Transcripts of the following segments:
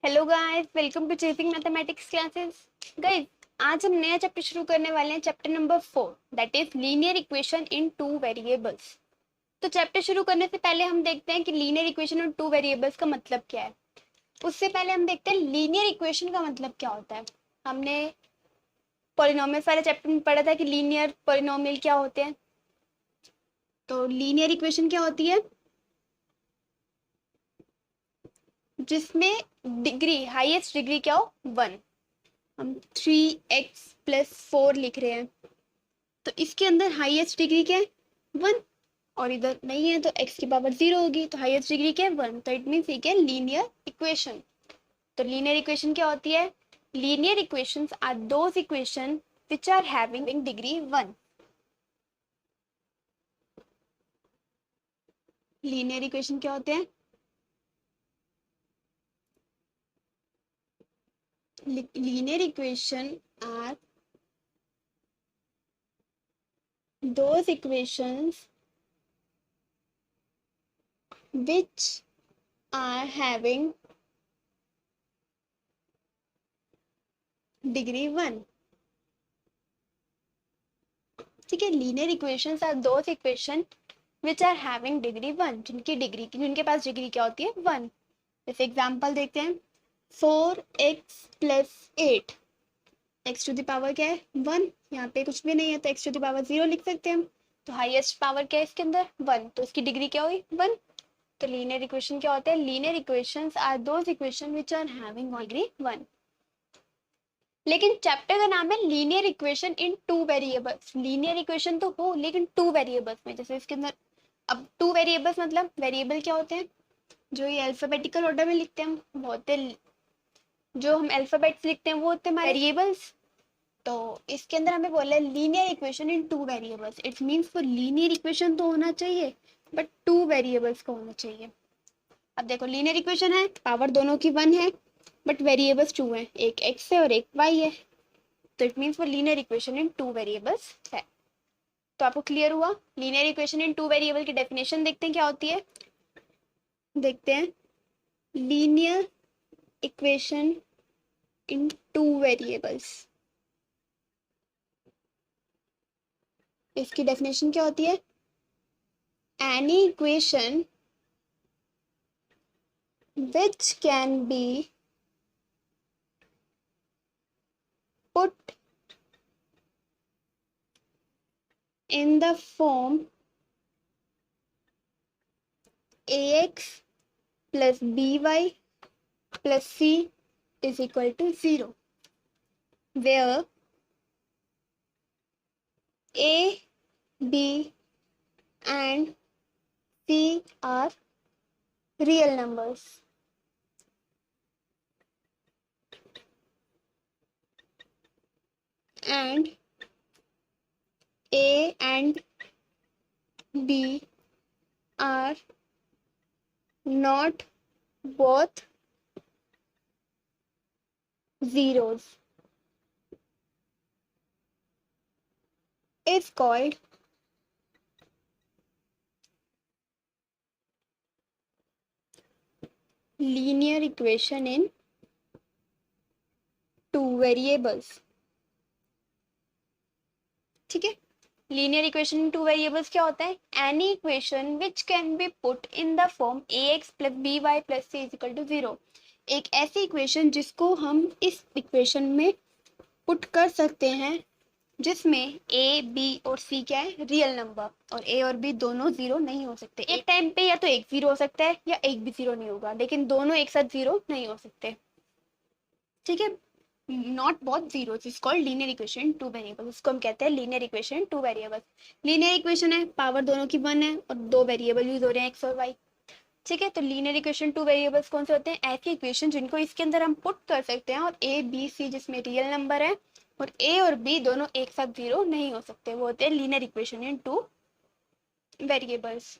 Hello guys, welcome to chasing mathematics classes. Guys, आज हम नया चैप्टर शुरू करने वाले हैं, chapter number 4, that is linear equation in two variables. तो चैप्टर शुरू करने से पहले हम देखते हैं कि लीनियर इक्वेशन और टू वेरिएबल्स का मतलब क्या है। उससे पहले हम देखते हैं लीनियर इक्वेशन का मतलब क्या होता है। हमने पॉलिनोमियल्स वाले चैप्टर में पढ़ा था कि लीनियर पॉलिनोमियल क्या होते हैं। तो लीनियर इक्वेशन क्या होती है? जिसमें डिग्री, हाईएस्ट डिग्री क्या हो? 1। हम 3x+4 लिख रहे हैं, तो इसके अंदर हाईएस्ट डिग्री क्या है? 1। और इधर नहीं है तो x की पावर 0 होगी, तो हाईएस्ट डिग्री क्या है? 1। तो इट मीन्स ये क्या है? Linear equation. तो लीनियर इक्वेशन क्या होती है? Linear equations are those equation which are having degree 1। Linear equation क्या होते हैं? Linear equation are those equations which are having degree 1। ठीक है, linear equations are those equation which are having degree 1, जिनके पास degree क्या होती है? 1। जैसे एग्जांपल देखते हैं, 4x+8, x to the power क्या है? 1। यहाँ पे कुछ भी नहीं है तो x टू द पावर 0 लिख सकते हैं हम। तो हाईएस्ट पावर क्या है इसके अंदर? 1, तो इसकी डिग्री क्या हुई? 1। तो लीनियर इक्वेशन क्या होते हैं? Linear equations are those equation which are having degree 1। लेकिन चैप्टर का नाम है linear equation in two variables. Linear equation तो हो लेकिन टू वेरिएबल्स में। जैसे इसके अंदर अब टू वेरिएबल्स मतलब वेरिएबल क्या होते हैं? जो ये अल्फाबेटिकल ऑर्डर में लिखते हैं हम, वो होते, जो हम अल्फाबेट्स लिखते हैं वो होते हैं वेरिएबल्स। तो इसके अंदर हमें बोला है linear equation in two variables. It means for linear equation तो होना चाहिए बट टू वेरिएबल्स का होना चाहिए। अब देखो, लीनियर इक्वेशन है, पावर दोनों की 1 है, बट वेरिएबल्स 2 हैं, एक x है और एक y है। तो it means for linear equation in two variables है। तो आपको क्लियर हुआ? Linear equation in two variable की डेफिनेशन देखते हैं क्या होती है। देखते हैं, linear equation in two variables, इसकी डेफिनेशन क्या होती है? Any equation which can be put in the form ax plus by plus c is equal to 0, where a, b and c are real numbers. And a and b are not both zeros is called linear equation in two variables. ठीक है, linear equation in two variables क्या होता है? Any equation which can be put in the form ax plus B Y plus c is equal to 0। एक ऐसी equation जिसको हम इस इक्वेशन में पुट कर सकते हैं, जिसमें a, b और c क्या है? Real number. और a और b दोनों 0 नहीं हो सकते। एक टाइम पे या तो एक 0 हो सकता है या एक भी 0 नहीं होगा, लेकिन दोनों एक साथ 0 नहीं हो सकते। ठीक है, not both zeros is called linear equation two variables. इसको हम कहते हैं linear equation two variables. Linear equation है, पावर दोनों की 1 है और दो वेरिएबल यूज हो रहे हैं x और y। ठीक है, तो लीनियर इक्वेशन टू वेरिएबल्स कौन से होते हैं? ऐसी इक्वेशन जिनको इसके अंदर हम पुट कर सकते हैं और a b c जिसमें रियल नंबर है और a और b दोनों एक साथ 0 नहीं हो सकते, वो होते हैं linear equation in two variables.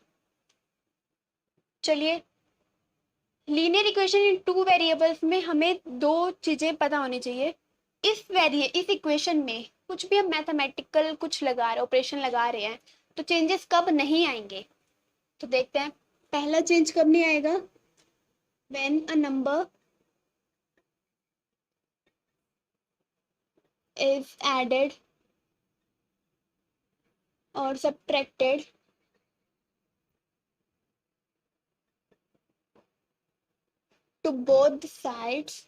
चलिए, linear equation in two variables में हमें दो चीजें पता होनी चाहिए। इस इक्वेशन में कुछ भी हम मैथमेटिकल कुछ लगा रहे, ऑपरेशन लगा रहे हैं, तो चेंजेस कब नहीं आएंगे? तो देखते हैं, पहला चेंज कब नहीं आएगा? When a number is added or subtracted to both sides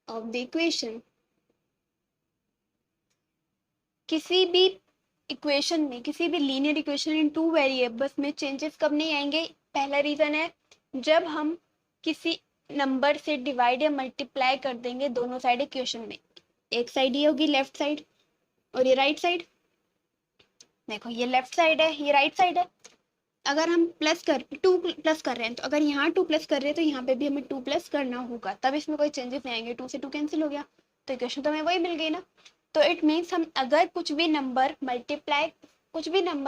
of the equation. किसी भी इक्वेशन में, किसी भी linear equation in two variables में चेंजेस कब नहीं आएंगे? पहला रीजन है जब हम किसी नंबर से डिवाइड या मल्टीप्लाई कर देंगे दोनों साइड इक्वेशन में। एक साइड ये होगी लेफ्ट साइड और ये राइट साइड। देखो ये लेफ्ट साइड है, ये राइट साइड है। अगर हम टू प्लस कर रहे हैं, तो अगर यहाँ टू प्लस कर रहे हैं तो यहाँ पे भी हमें टू प्लस करना होगा, तब इसमें कोई चेंजेस नहीं आएंगे। टू से टू कैंसिल हो गया, तो इक्वेशन तो हमें वही मिल गई ना। तो इट मीन्स हम अगर कुछ भी नंबर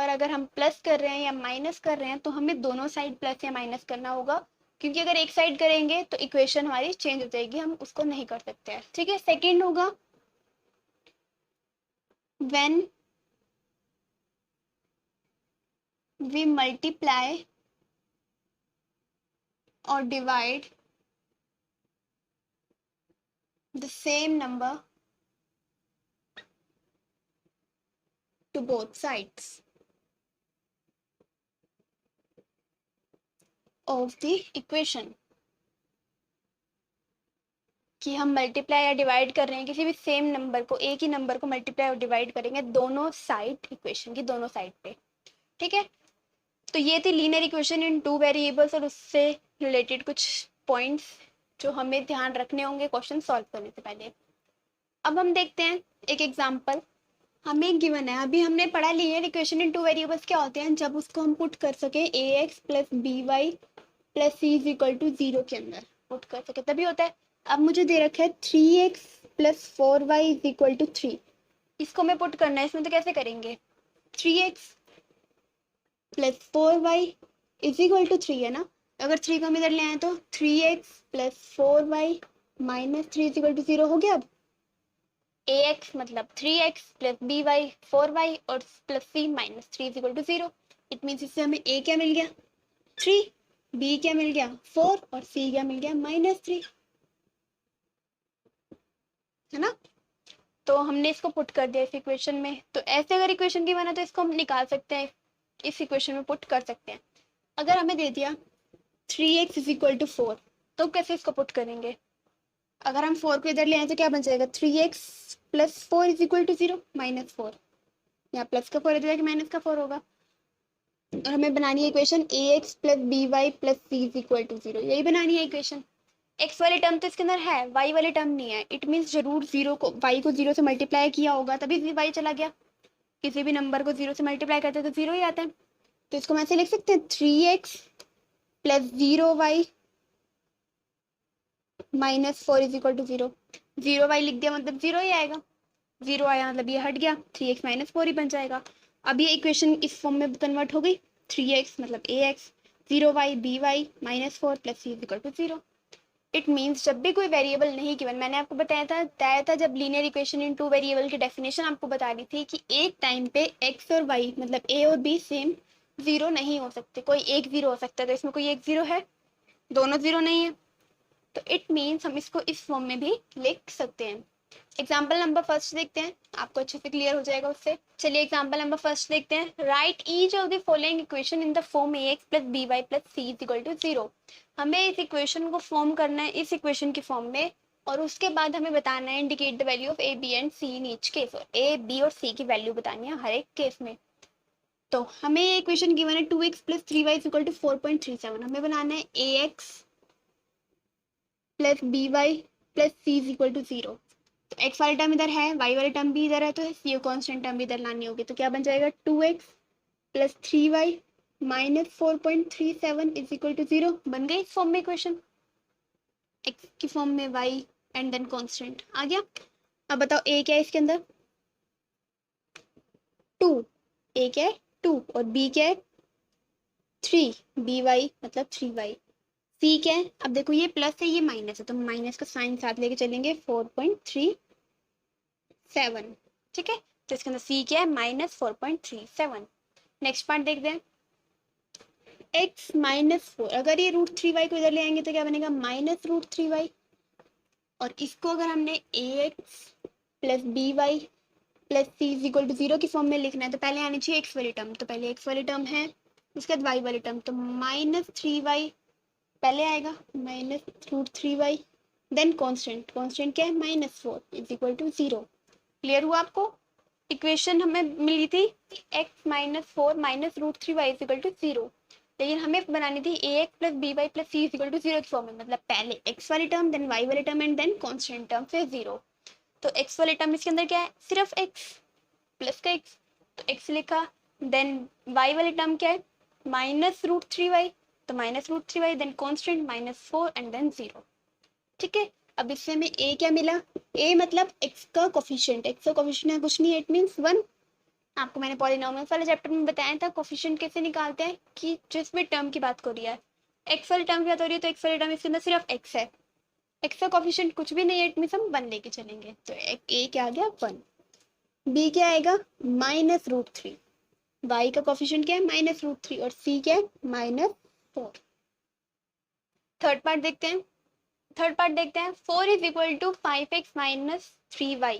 अगर हम प्लस कर रहे हैं या माइनस कर रहे हैं, तो हमें दोनों साइड प्लस या माइनस करना होगा, क्योंकि अगर एक साइड करेंगे तो इक्वेशन हमारी चेंज हो जाएगी, हम उसको नहीं कर सकते हैं। ठीक है, सेकेंड होगा when we multiply or divide the same number to both sides of the equation। कि हम मल्टीप्लाई या डिवाइड कर रहे हैं किसी भी सेम नंबर को, एक ही नंबर को मल्टीप्लाई और डिवाइड करेंगे दोनों साइड, इक्वेशन की दोनों साइड पे। ठीक है, तो ये थी linear equation in two variables और उससे रिलेटेड कुछ पॉइंट्स जो हमें ध्यान रखने होंगे क्वेश्चन सॉल्व करने से पहले। अब हम देखते हैं एक एग्जांपल। हमें गिवन है, अभी हमने पढ़ा linear equation in two variables क्या होते हैं, जब उसको हम पुट कर सके ax plus by plus c is equal to 0 के अंदर पुट कर सके तभी होता है। अब मुझे दे रखा है 3x plus 4y is equal to 3, इसको मैं पुट करना है इसमें, तो कैसे करेंगे? 3x plus 4y is equal to 3 है ना, अगर 3 को हम इधर ले आए तो 3x plus 4y minus 3 is equal to 0 हो गया। अब ax मतलब 3x प्लस by 4y और plus c minus 3 is equal to 0। It means इससे हमें a क्या मिल गया? 3, b क्या मिल गया? 4 और c क्या मिल गया? माइनस 3, है ना। तो हमने इसको पुट कर दिया इस इक्वेशन में। तो ऐसे अगर इक्वेशन की बना तो इसको हम निकाल सकते हैं, इस इक्वेशन में पुट कर सकते हैं। अगर हमें दे दिया 3x इज इक्वल टू 4, तो कैसे इसको पुट करेंगे? अगर हम 4 को इधर ले आए तो क्या बन जाएगा? 3x plus 4 is equal to 0 minus 4, यहाँ प्लस का 4 इधर जाके माइनस का 4 होगा। और हमें बनानी है equation ax plus by plus c is equal to 0, यही बनानी है इक्वेशन। x वाली टर्म तो इसके अंदर है, y वाली टर्म नहीं है। इट मीन्स जरूर y को 0 से मल्टीप्लाई किया होगा तभी y चला गया। किसी भी नंबर को 0 से मल्टीप्लाई करते हैं तो 0 ही आता है। तो इसको हम ऐसे लिख सकते हैं 3x plus 0y minus 4 is equal to 0। 0y लिख दिया मतलब 0 ही आएगा, 0 आया मतलब ये हट गया, 3x माइनस 4 ही बन जाएगा। अब ये इक्वेशन इस फॉर्म में कन्वर्ट हो गई, 3x मतलब ax, 0y by minus 4 plus c is equal to 0। It means जब भी कोई वेरिएबल नहीं गिवन, मैंने आपको बताया था जब linear equation in two variable की डेफिनेशन आपको बता रही थी कि एक टाइम पे x और y मतलब a और b सेम 0 नहीं हो सकते, कोई एक 0 हो सकता है। तो इसमें कोई एक 0 है, दोनों 0 नहीं है, तो इट मीन्स हम इसको इस फॉर्म में भी लिख सकते हैं। एग्जाम्पल नंबर फर्स्ट देखते हैं, आपको अच्छे से क्लियर हो जाएगा उससे। चलिए एग्जाम्पल नंबर फर्स्ट देखते हैं। Write each of the following equation in the form ax plus by plus c is equal to 0। हमें इस इक्वेशन को फॉर्म करना है इस इक्वेशन की फॉर्म में, और उसके बाद हमें बताना है indicate the value of a b and c in each case, और a b और c की वैल्यू बतानी है हर एक केस में। तो हमें ये इक्वेशन गिवन है 2x plus 3y is equal to 4.37। हमें बनाना है ax plus by plus c is equal to 0। तो x वाली टर्म इधर है, y वाली टर्म भी इधर है, तो c कांस्टेंट टर्म भी इधर लानी होगी। तो क्या बन जाएगा? 2x plus 3y minus 4.37 is equal to 0। बन गई इस फॉर्म में इक्वेशन, x की फॉर्म में y एंड देन कांस्टेंट आ गया। अब बताओ a क्या है इसके अंदर? 2, a क्या है? 2 और b क्या है? 3, by मतलब 3y। c क्या है? अब देखो ये प्लस है ये माइनस है, तो माइनस का साइन साथ लेके चलेंगे, 4.37। ठीक है, तो इसके अंदर c क्या है? माइनस 4.37। नेक्स्ट पार्ट देखते हैं। एक्स माइनस 4, अगर ये √3y को इधर ले आएंगे तो क्या बनेगा, -√3y। और इसको अगर हमने ax plus B Y plus c is equal to 0 की फॉर्म में लिखना है तो पहले आनी चाहिए x वाली टर्म, तो पहले x वाली टर्म है, उसके बाद y वाली टर्म, तो -3y पहले आएगा, -√3y, देन कांस्टेंट, कांस्टेंट क्या है, -4 इज इक्वल टू 0। क्लियर हुआ आपको? इक्वेशन हमें मिली थी x -4 -√3y is equal to 0, लेकिन हमें बनानी थी ax plus B Y plus c is equal to 0 की फॉर्म में, मतलब पहले x वाली टर्म, देन y वाली term and then constant term, फिर 0। तो x वाली टर्म इसके अंदर क्या है, सिर्फ x प्लस का x, तो x लिखा, देन y वाली टर्म क्या है, -√3y, तो -√3y, then constant -4 and then 0। ठीक है, अब इससे हमें a क्या मिला, a मतलब x का कोफिशिएंट, x का कोफिशिएंट कुछ नहीं है, इट मींस 1। आपको मैंने पॉलिनोमियल्स वाले चैप्टर में बताया था कोफिशिएंट कैसे निकालते हैं, कि जिस भी टर्म की बात हो रही है, x वाली टर्म की बात हो रही है तो x वाली टर्म इसके अंदर सिर्फ x है, x का कोफिशिएंट कुछ भी नहीं है, इट मींस हम 1 लेके चलेंगे, तो a क्या आ गया 1, b क्या आएगा -√3, y का कोफिशिएंट क्या है -√3 और c क्या है -4। थर्ड पार्ट देखते हैं, 4 is equal to 5x minus 3y,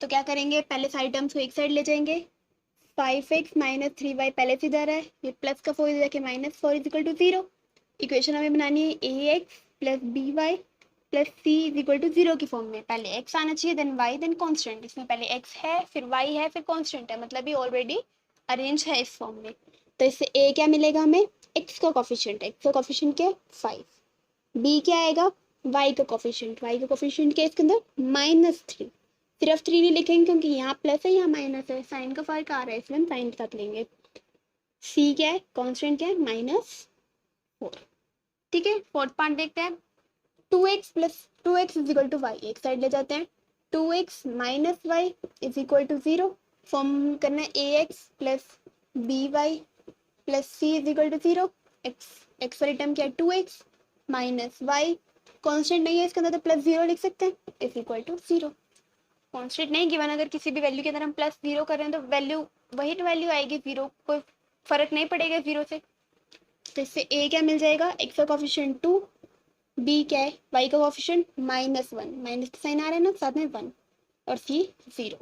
तो क्या करेंगे, पहले सारी टर्म्स को एक साइड ले जाएंगे, 5x माइनस 3y पहले से इधर है, ये प्लस का 4 इधर के -4 इज इक्वल टू 0। इक्वेशन हमें बनानी है ax plus B Y plus c is equal to 0 की फॉर्म में, पहले x आना चाहिए, देन y, देन कांस्टेंट, इसमें पहले x है फिर y है फिर कांस्टेंट है, मतलब ये ऑलरेडी अरेंज है इस फॉर्म में। तो इससे a क्या मिलेगा हमें, x का कोफिशिएंट, x का कोफिशिएंट क्या है 5, b क्या आएगा y का कोफिशिएंट, y का कोफिशिएंट क्या है इसके अंदर -3, सिर्फ 3 नहीं लिखेंगे क्योंकि यहाँ प्लस है यहाँ माइनस है, साइन का फर्क आ रहा है इसलिए हम साइन के साथ लेंगे। c क्या है, कांस्टेंट क्या है -4। ठीक है, फोर्थ पार्ट देखते हैं, 2x is equal to y, एक साइड ले जाते हैं, 2x minus y is equal to 0, form करना है ax plus B Y plus c is equal to 0, x वाली टर्म क्या है 2x माइनस वाई, कॉन्स्टेंट नहीं है इसके अंदर तो प्लस 0 लिख सकते हैं, इज इक्वल टू 0। कॉन्स्टेंट नहीं गिवन, अगर किसी भी वैल्यू के अंदर हम प्लस 0 कर रहे हैं तो वैल्यू वही तो वैल्यू आएगी 0, कोई फर्क नहीं पड़ेगा 0 से। तो इससे a क्या मिल जाएगा, x का कोफिशिएंट 2, b क्या है y का कोफिशिएंट -1, माइनस का साइन आ रहा है ना साथ में 1, और c 0।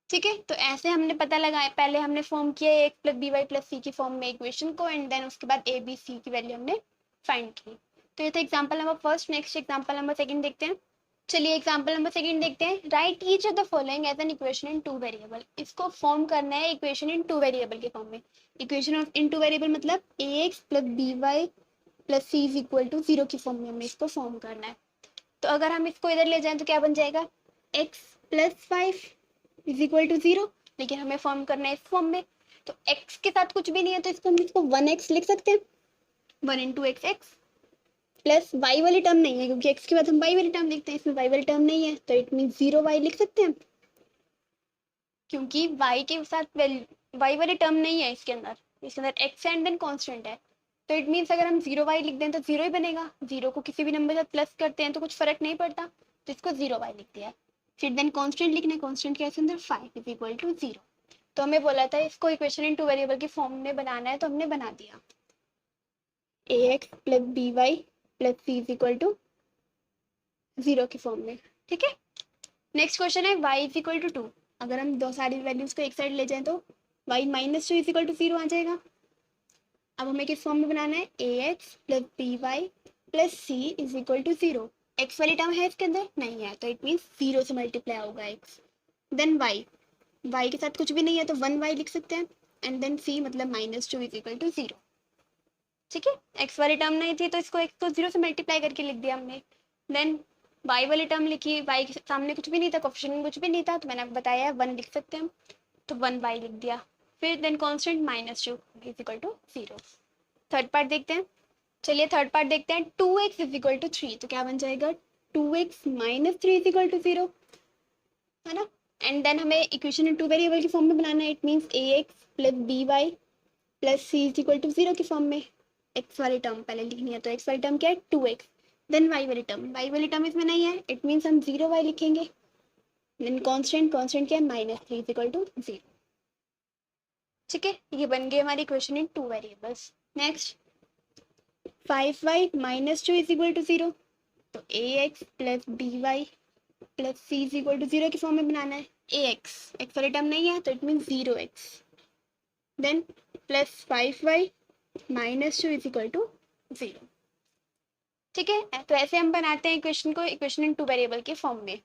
ठीक है, तो ऐसे हमने पता लगाया, पहले हमने फॉर्म किया a plus B Y plus C की फॉर्म में इक्वेशन को, एंड देन उसके बाद a b c की वैल्यू हमने फाइंड की। तो ये था example number first. Next example number second देखते हैं। चलिए एग्जाम्पल नंबर सेकंड देखते हैं। Write each of the following as an equation in 2 variable, इसको फॉर्म करना है इक्वेशन इन 2 वेरिएबल के फॉर्म में। इक्वेशन ऑफ इन 2 वेरिएबल मतलब ax plus B Y plus c is equal to 0 की form में हमें इसको फॉर्म करना है। तो अगर हम इसको इधर ले जाएं तो क्या बन जाएगा, x plus 5 is equal to 0, लेकिन हमें फॉर्म करना है इस फॉर्म में, तो x के साथ कुछ भी नहीं है तो इसको हम इसको 1x लिख सकते हैं, 1 इंटू x प्लस y वाली टर्म नहीं है क्योंकि x के बाद हम y वाली टर्म लिखते हैं, इसमें y वाली टर्म नहीं है तो इट मीन 0y लिख सकते हैं, क्योंकि y के साथ y वाली टर्म नहीं है इसके अंदर x एंड देन कांस्टेंट है, तो इट मीन्स अगर हम 0y लिख दें तो 0 ही बनेगा, 0 को किसी भी नंबर से प्लस करते हैं तो कुछ फर्क नहीं पड़ता, तो इसको 0y लिख दिया। फिर देन कांस्टेंट लिखना है, कांस्टेंट क्या है इसके अंदर 5 इज इक्वल टू 0। तो हमें बोला था इसको इक्वेशन इन 2 वेरिएबल की फॉर्म में बनाना है, तो हमने बना दिया, ax plus B Y plus c is equal to 0 की फॉर्म में। ठीक है, नेक्स्ट क्वेश्चन है y इज इक्वल टू 2, अगर हम दो सारी वैल्यूज को एक साइड ले जाएं तो y minus 2 is equal to 0 आ जाएगा। अब हमें किस फॉर्म में बनाना है, ax plus B Y plus c is equal to 0, x वाली टर्म है इसके अंदर नहीं है तो इट मीन्स 0 से मल्टीप्लाई होगा x, देन y के साथ कुछ भी नहीं है तो 1y लिख सकते हैं, एंड देन c मतलब -2 इज इक्वल टू 0। ठीक है, x वाली टर्म नहीं थी तो इसको x को 0 से मल्टीप्लाई करके लिख दिया हमने, देन y वाली टर्म लिखी, y के सामने कुछ भी नहीं था, कोफिशिएंट कुछ भी नहीं था, तो मैंने आपको बताया 1 लिख सकते हैं हम, तो 1y लिख दिया, फिर then constant -2 is equal to 0। Third part देखते हैं। चलिए थर्ड पार्ट देखते हैं, 2x इज इक्वल टू 3, तो क्या बन जाएगा 2x minus 3 is equal to 0, है ना, एंड देन हमें इक्वेशन इन 2 वेरिएबल की फॉर्म में बनाना है, it means ax plus B Y plus c is equal to 0 की फॉर्म में। x वाली टर्म पहले लिखनी है तो x वाली टर्म क्या है 2x, देन y वाली टर्म इसमें नहीं है, इट मीन्स हम 0y लिखेंगे, देन कांस्टेंट क्या है -3 इज इक्वल टू 0। ठीक है, ये बन गई हमारी equation in 2 variables. Next 5y minus 2 is equal to 0, तो ax plus by plus c is equal to 0 की फॉर्म में बनाना है। ax x वाली टर्म नहीं है तो it mean 0x, then plus 5y minus 2 is equal to 0। ठीक है, तो ऐसे हम बनाते हैं इक्वेशन को, इक्वेशन इन टू वेरिएबल के फॉर्म में।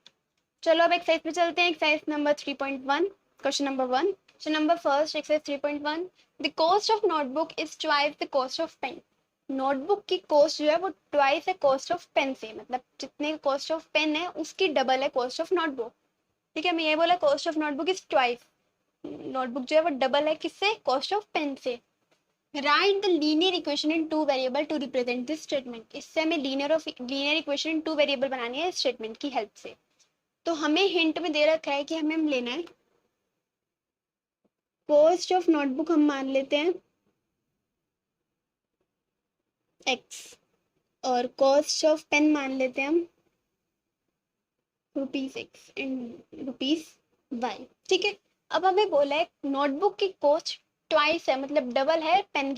चलो अब एक्सरसाइज पे चलते हैं। Exercise number 3.1, question number 1। Question number first, exercise 3.1, the cost of notebook is twice the cost of pen. Notebook की कॉस्ट जो है वो ट्वाइस है कॉस्ट ऑफ पेन से, मतलब जितने कॉस्ट ऑफ पेन है उसकी डबल है कॉस्ट ऑफ नोटबुक। ठीक है, मैं ये बोला cost of notebook is twice, notebook जो है वो डबल है किससे, कॉस्ट ऑफ पेन से। Right the linear equation in two variable to represent this statement. इससे हमें linear equation in two variable बनानी है स्टेटमेंट की हेल्प से। तो हमें हिंट में दे रखा है कि हमें लेना है कॉस्ट ऑफ नोटबुक, हम मान लेते हैं x, और कॉस्ट ऑफ पेन मान लेते हैं हम ₹x एंड ₹y। ठीक है, अब हमें बोला है नोटबुक की कॉस्ट ट्वाइस है, मतलब डबल है पेन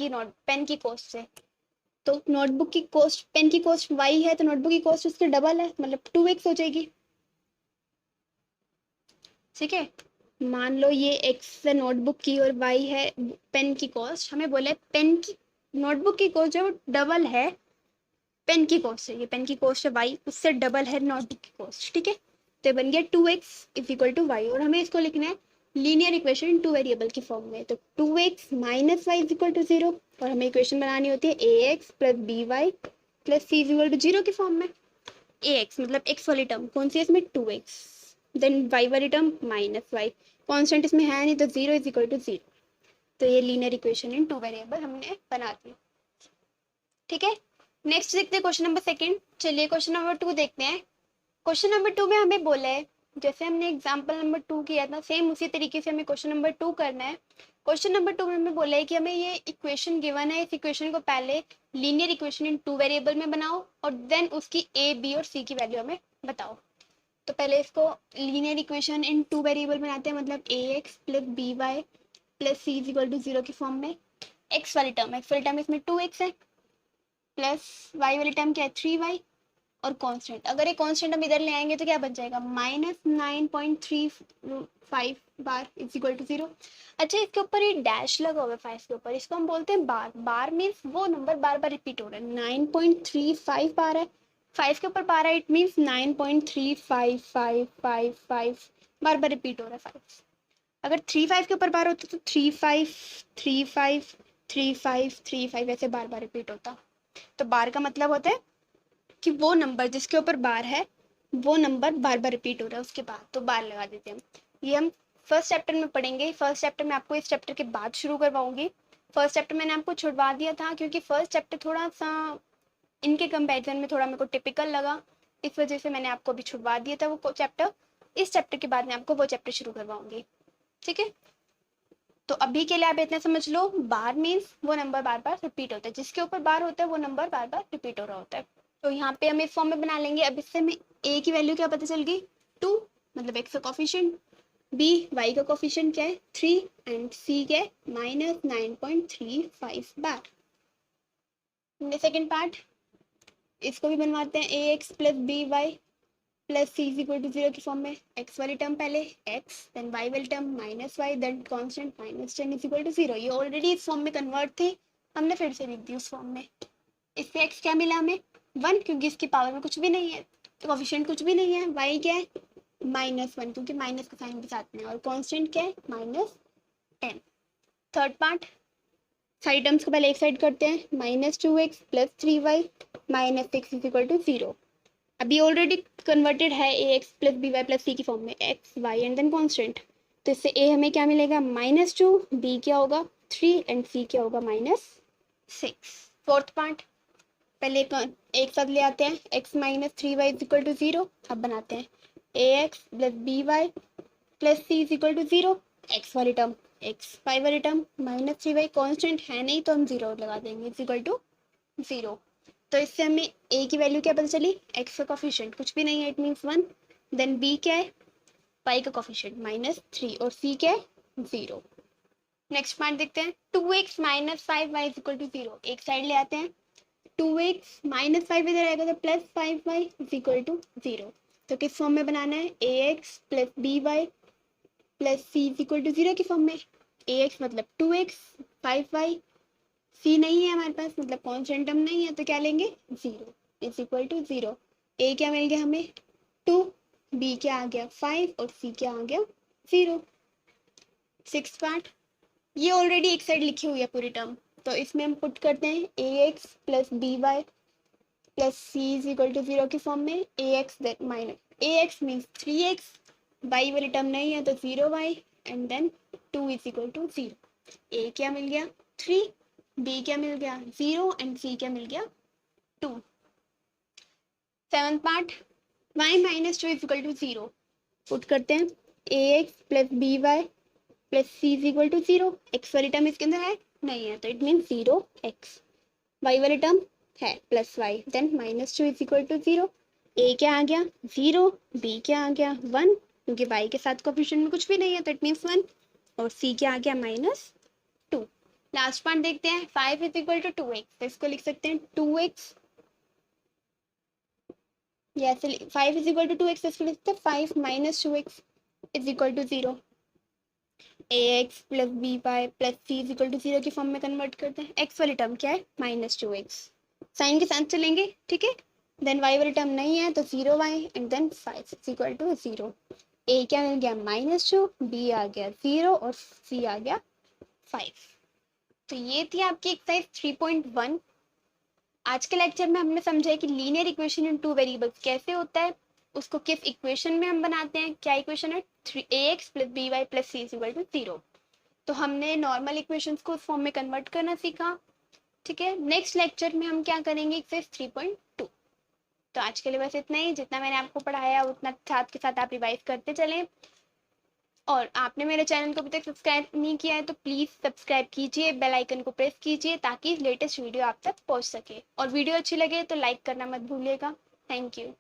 की कॉस्ट से। तो नोटबुक की कॉस्ट, पेन की कॉस्ट y है तो नोटबुक की कॉस्ट उसके डबल है, मतलब 2x हो जाएगी। ठीक है, मान लो ये x है नोटबुक की और y है पेन की कॉस्ट। हमें बोला है पेन की, नोटबुक की कॉस्ट जो है वो डबल है पेन की कॉस्ट है, ये पेन की कॉस्ट है y, उससे डबल है नोटबुक की कॉस्ट। ठीक है, तो बन गया 2x is equal to y, और हमें इसको लिखना है linear equation in two variable की फॉर्म में। तो 2x minus y is equal to 0, और हमें इक्वेशन बनानी होती है ax plus by plus c is equal to 0 की फॉर्म में। ax मतलब x वाली टर्म कौन सी है इसमें, 2x, देन y वाली टर्म माइनस वाई, कॉन्स्टेंट इसमें है नहीं तो 0 इज इक्वल टू 0। तो ये linear equation in two variable हमने बना दी। ठीक है, नेक्स्ट देखते हैं क्वेश्चन नंबर सेकंड। चलिए क्वेश्चन नंबर 2 देखते हैं। क्वेश्चन नंबर 2 में हमें बोला है, जैसे हमने एग्जाम्पल नंबर 2 किया था सेम उसी तरीके से हमें क्वेश्चन नंबर 2 करना है। क्वेश्चन नंबर 2 में हमें बोला है कि हमें ये इक्वेशन गिवन है, इस इक्वेशन को पहले linear equation in two variable में बनाओ और देन उसकी a b और c की वैल्यू हमें बताओ। तो पहले इसको linear equation in two variable बनाते हैं, मतलब ax plus by plus c is equal to 0 की फॉर्म में। x वाली टर्म इसमें 2x है, प्लस y वाली टर्म क्या है 3y, और कांस्टेंट, अगर ये कांस्टेंट हम इधर ले आएंगे तो क्या बच जाएगा -9.35 बार इज इक्वल टू 0। अच्छा, इसके ऊपर ये डैश लगा हुआ है 5 के ऊपर, इसको हम बोलते हैं बार। बार मीन्स वो नंबर बार बार रिपीट हो रहा है। 9.35 बार है, 5 के ऊपर बार है, it means 9.35555 bar bar repeat हो रहा है 5। अगर 3 5 के ऊपर बार होता तो 3 5 ऐसे बार बार रिपीट होता। तो बार का मतलब होता है कि वो नंबर जिसके ऊपर बार है वो नंबर बार बार रिपीट हो रहा है उसके बाद, तो बार लगा देते हैं हम। ये हम फर्स्ट चैप्टर में पढ़ेंगे। फर्स्ट चैप्टर में आपको इस चैप्टर के बाद शुरू करवाऊंगी। फर्स्ट चैप्टर मैंने आपको छुड़वा दिया था क्योंकि फर्स्ट चैप्टर थोड़ा सा इनके कंपैरिजन में थोड़ा मेरे को टिपिकल लगा, इस वजह से मैंने आपको अभी छुड़वा दिया था वो चैप्टर। इस चैप्टर के बाद मैं आपको वो चैप्टर शुरू करवाऊंगी। ठीक है, तो अभी के लिए आप इतना समझ लो, बार मीन्स वो नंबर बार बार रिपीट होता है, जिसके ऊपर बार होता है वो नंबर बार बार रिपीट हो रहा होता है। तो यहाँ पे हम इस फॉर्म में बना लेंगे। अब इससे हमें a की वैल्यू क्या पता चल गई 2, मतलब x का कोफिशिएंट, b y का कोफिशिएंट क्या है 3 एंड c क्या है -9.35 बार। सेकेंड पार्ट, इसको भी बनवाते हैं ax plus by plus c is equal to 0 की फॉर्म में। x वाली टर्म पहले x, देन y वाली term minus y, then constant -10 is equal to 0। ये ऑलरेडी इस फॉर्म में कन्वर्ट थी, हमने फिर से लिख दी उस फॉर्म में। इससे x क्या मिला हमें 1, क्योंकि इसकी पावर में कुछ भी नहीं है तो कोफिशिएंट कुछ भी नहीं है। y क्या है -1, क्योंकि माइनस का साइन भी साथ में, और कांस्टेंट क्या है -10। थर्ड पार्ट, सारी टर्म्स को पहले एक साइड करते हैं, -2x plus 3y -6 is equal to 0। अभी ऑलरेडी कन्वर्टेड है ax plus by plus c की फॉर्म में, x y and then constant. तो इससे a हमें क्या मिलेगा -2, b क्या होगा 3 एंड c क्या होगा -6। फोर्थ पार्ट, पहले एक साथ ले आते हैं, x -3y is equal to 0। अब बनाते हैं ax plus by plus c is equal to 0, x वाली टर्म x, y वाली टर्म -3y, कांस्टेंट है नहीं तो हम 0 लगा देंगे इज इक्वल टू 0। तो इससे हमें a की वैल्यू क्या पता चली, x का कोफिशिएंट कुछ भी नहीं है, इट मीन्स 1, देन b क्या है y का कोफिशिएंट -3 और c क्या है 0। नेक्स्ट पार्ट देखते हैं, 2x minus 5y is equal to 0। एक साइड ले आते हैं, 2x माइनस 5 इधर आएगा तो plus 5y is equal to 0। तो किस फॉर्म में बनाना है, ax plus by plus c is equal to 0 की फॉर्म में। ax मतलब 2x, 5y, c नहीं है हमारे पास मतलब कॉन्स्टेंट टर्म नहीं है, तो क्या लेंगे 0 इज इक्वल टू 0। a क्या मिल गया हमें 2, b क्या आ गया 5 और c क्या आ गया 0। सिक्स पार्ट, ये ऑलरेडी एक साइड लिखी हुई है पूरी टर्म, तो इसमें हम पुट करते हैं ax plus by plus c is equal to 0 की फॉर्म में। ax minus ax means 3x, y वाली टर्म नहीं है तो 0y and then 2 is equal to 0। a क्या मिल गया 3, b क्या मिल गया 0 एंड c क्या मिल गया 2। Seventh part, y minus 2 is equal to 0 put करते हैं ax plus by plus c is equal to 0। x वाली टर्म इसके अंदर है नहीं है तो इट मीन 0x, y वाली टर्म है plus y, then minus 2 is equal to 0। a क्या आ गया 0, b क्या आ गया 1 क्योंकि y के साथ कोएफिशिएंट में कुछ भी नहीं है तो इट मीन्स 1, और c क्या आ गया -2। लास्ट पार्ट देखते हैं, 5 इज इक्वल टू 2x, तो इसको लिख सकते हैं 2x, जैसे 5 इज इक्वल टू 2x, इसको लिखते हैं 5 minus 2x is equal to 0। ax plus by plus c is equal to 0 की फॉर्म में कन्वर्ट करते हैं। x वाली टर्म क्या है -2x, साइन के साथ चलेंगे ठीक है। देन y वाली टर्म नहीं है तो 0y and then 5 is equal to 0। a क्या मिल गया -2, b आ गया 0 और c आ गया 5। तो ये थी आपकी एक्सरसाइज 3.1। आज के लेक्चर में हमने समझा है कि linear equation in two variables कैसे होता है, उसको किस इक्वेशन में हम बनाते हैं। क्या इक्वेशन है, ax plus by plus c is equal to 0। तो हमने नॉर्मल इक्वेशंस को उस फॉर्म में कन्वर्ट करना सीखा ठीक है। नेक्स्ट लेक्चर में हम क्या करेंगे, एक्सरसाइज 3.2। तो आज के लिए बस इतना ही, जितना मैंने आपको पढ़ाया उतना साथ के साथ आप रिवाइज करते चलें। और आपने मेरे चैनल को अभी तक सब्सक्राइब नहीं किया है तो प्लीज़ सब्सक्राइब कीजिए, बेल आइकन को प्रेस कीजिए ताकि लेटेस्ट वीडियो आप तक पहुंच सके। और वीडियो अच्छी लगे तो लाइक करना मत भूलिएगा। Thank you.